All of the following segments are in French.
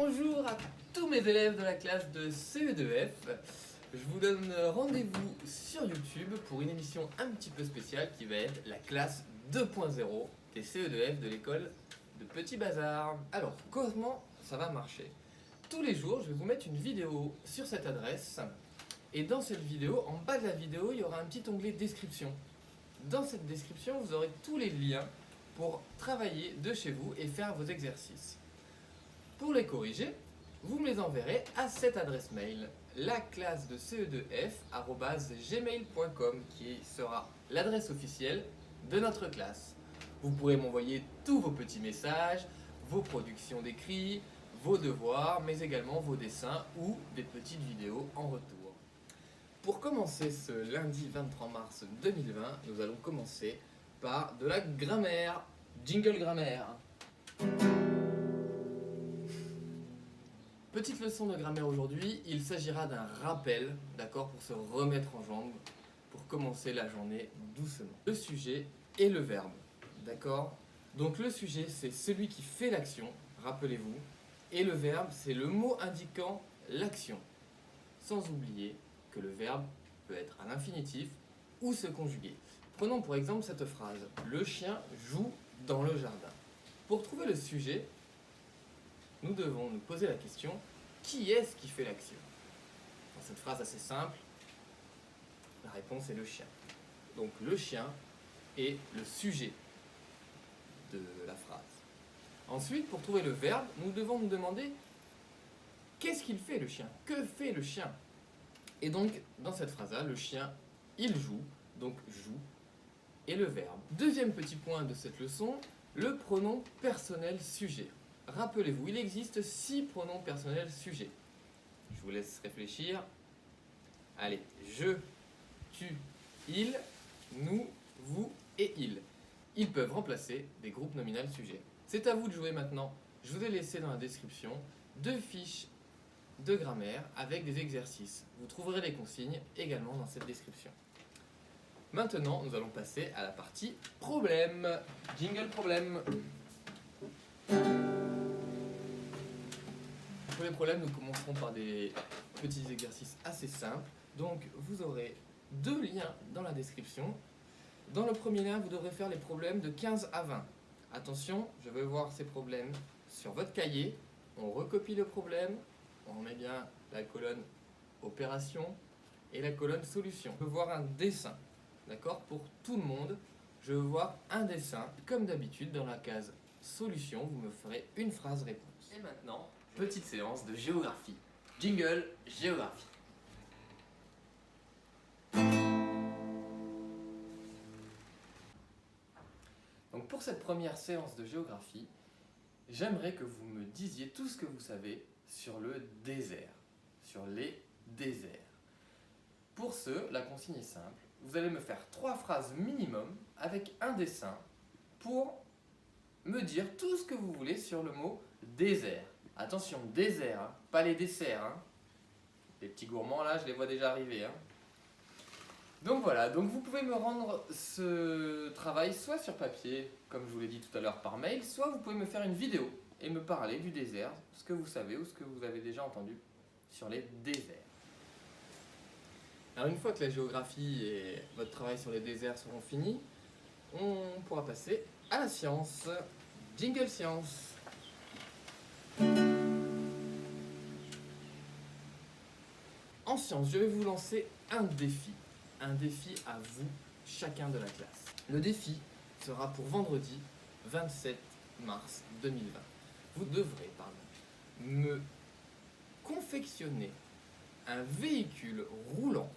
Bonjour à tous mes élèves de la classe de CE2F. Je vous donne rendez-vous sur YouTube pour une émission un petit peu spéciale qui va être la classe 2.0 des CE2F de l'école de Petit Bazar. Alors, comment ça va marcher? Tous les jours, je vais vous mettre une vidéo sur cette adresse. Et dans cette vidéo, en bas de la vidéo, il y aura un petit onglet description. Dans cette description, vous aurez tous les liens pour travailler de chez vous et faire vos exercices. Pour les corriger, vous me les enverrez à cette adresse mail, laclasse de ce2f@gmail.com, qui sera l'adresse officielle de notre classe. Vous pourrez m'envoyer tous vos petits messages, vos productions d'écrits, vos devoirs, mais également vos dessins ou des petites vidéos en retour. Pour commencer ce lundi 23 mars 2020, nous allons commencer par de la grammaire. Jingle grammaire. Petite leçon de grammaire aujourd'hui, il s'agira d'un rappel, d'accord, pour se remettre en jambes, pour commencer la journée doucement. Le sujet et le verbe, d'accord? Donc le sujet, c'est celui qui fait l'action, rappelez-vous, et le verbe, c'est le mot indiquant l'action. Sans oublier que le verbe peut être à l'infinitif ou se conjuguer. Prenons pour exemple cette phrase, le chien joue dans le jardin. Pour trouver le sujet, nous devons nous poser la question, qui est-ce qui fait l'action? Dans cette phrase assez simple, la réponse est le chien. Donc le chien est le sujet de la phrase. Ensuite, pour trouver le verbe, nous devons nous demander, qu'est-ce qu'il fait le chien? Que fait le chien? Et donc, dans cette phrase-là, le chien, il joue, donc joue, et le verbe. Deuxième petit point de cette leçon, le pronom personnel sujet. Rappelez-vous, il existe 6 pronoms personnels sujets. Je vous laisse réfléchir. Allez, je, tu, il, nous, vous et il. Ils peuvent remplacer des groupes nominaux sujets. C'est à vous de jouer maintenant. Je vous ai laissé dans la description 2 fiches de grammaire avec des exercices. Vous trouverez les consignes également dans cette description. Maintenant, nous allons passer à la partie problème. Jingle problème. Pour les problèmes, nous commencerons par des petits exercices assez simples. Donc, vous aurez 2 liens dans la description. Dans le premier lien, vous devrez faire les problèmes de 15 à 20. Attention, je vais voir ces problèmes sur votre cahier. On recopie le problème. On met bien la colonne opération et la colonne solution. Je veux voir un dessin, d'accord? Pour tout le monde, je veux voir un dessin. Comme d'habitude, dans la case solution, vous me ferez une phrase réponse. Et maintenant, petite séance de géographie. Jingle, géographie. Donc pour cette première séance de géographie, j'aimerais que vous me disiez tout ce que vous savez sur le désert, sur les déserts. Pour ce, la consigne est simple. Vous allez me faire 3 phrases minimum avec un dessin pour me dire tout ce que vous voulez sur le mot désert. Attention, désert, hein, pas les desserts. Hein. Les petits gourmands là, je les vois déjà arriver. Hein. Donc voilà, donc vous pouvez me rendre ce travail soit sur papier, comme je vous l'ai dit tout à l'heure par mail, soit vous pouvez me faire une vidéo et me parler du désert, ce que vous savez ou ce que vous avez déjà entendu sur les déserts. Alors une fois que la géographie et votre travail sur les déserts seront finis, on pourra passer à la science. Jingle science. En science, je vais vous lancer un défi à vous, chacun de la classe. Le défi sera pour vendredi 27 mars 2020. Vous devrez, me confectionner un véhicule roulant,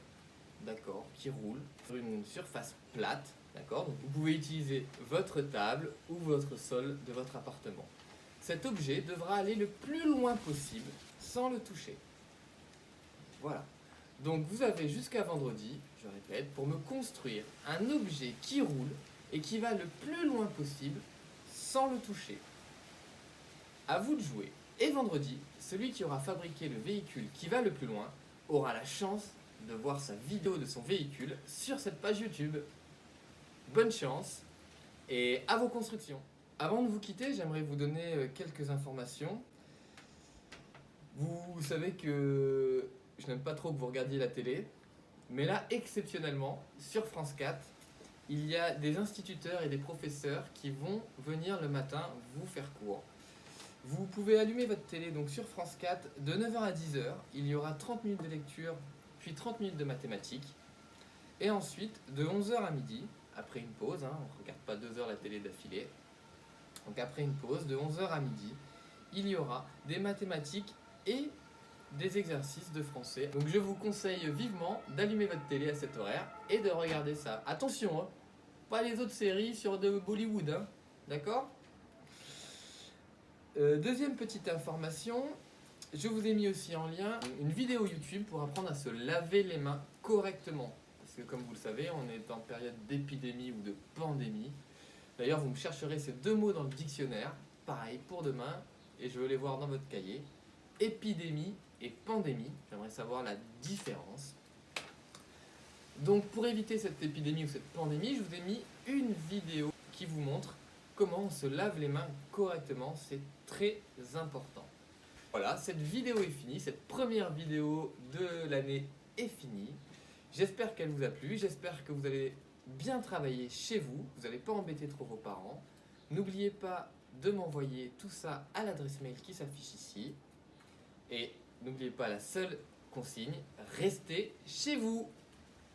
d'accord, qui roule sur une surface plate, d'accord. Donc vous pouvez utiliser votre table ou votre sol de votre appartement. Cet objet devra aller le plus loin possible sans le toucher. Voilà. Donc vous avez jusqu'à vendredi, je répète, pour me construire un objet qui roule et qui va le plus loin possible sans le toucher. À vous de jouer. Et vendredi, celui qui aura fabriqué le véhicule qui va le plus loin aura la chance de voir sa vidéo de son véhicule sur cette page YouTube. Bonne chance et à vos constructions. Avant de vous quitter, j'aimerais vous donner quelques informations. Vous savez que je n'aime pas trop que vous regardiez la télé, mais là, exceptionnellement, sur France 4, il y a des instituteurs et des professeurs qui vont venir le matin vous faire cours. Vous pouvez allumer votre télé donc sur France 4 de 9 h à 10 h. Il y aura 30 minutes de lecture, puis 30 minutes de mathématiques. Et ensuite, de 11 h à midi, après une pause, on ne regarde pas 2 heures la télé d'affilée. Donc après une pause, de 11 h à midi, il y aura des mathématiques et des exercices de français. Donc je vous conseille vivement d'allumer votre télé à cet horaire et de regarder ça. Attention, pas les autres séries sur de Bollywood, d'accord? Deuxième petite information, je vous ai mis aussi en lien une vidéo YouTube pour apprendre à se laver les mains correctement. Parce que comme vous le savez, on est en période d'épidémie ou de pandémie. D'ailleurs, vous me chercherez ces deux mots dans le dictionnaire, pareil pour demain, et je veux les voir dans votre cahier. Épidémie et pandémie, j'aimerais savoir la différence. Donc pour éviter cette épidémie ou cette pandémie, je vous ai mis une vidéo qui vous montre comment on se lave les mains correctement, c'est très important. Voilà, cette vidéo est finie, cette première vidéo de l'année est finie. J'espère qu'elle vous a plu, j'espère que vous avez bien travaillé chez vous, vous n'allez pas embêter trop vos parents. N'oubliez pas de m'envoyer tout ça à l'adresse mail qui s'affiche ici. Et n'oubliez pas la seule consigne, restez chez vous.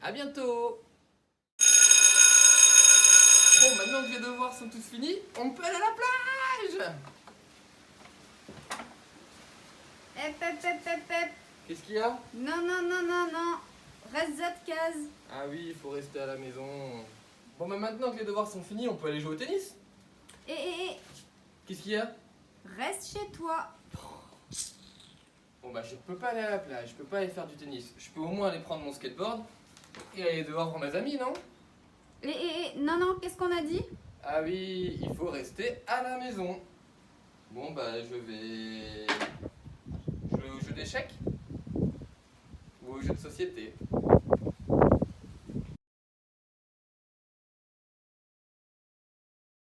À bientôt. Bon, maintenant que les devoirs sont tous finis, on peut aller à la plage. Hep. Qu'est-ce qu'il y a? Non. Reste cette case. Ah oui, il faut rester à la maison. Bon, bah maintenant que les devoirs sont finis, on peut aller jouer au tennis. Eh. Qu'est-ce qu'il y a? Reste chez toi. Bon, bah je peux pas aller à la plage, je peux pas aller faire du tennis. Je peux au moins aller prendre mon skateboard et aller dehors voir mes amis, non? Non, qu'est-ce qu'on a dit? Ah oui, il faut rester à la maison. Bon, bah je vais jouer au jeu d'échecs ou au jeu de société.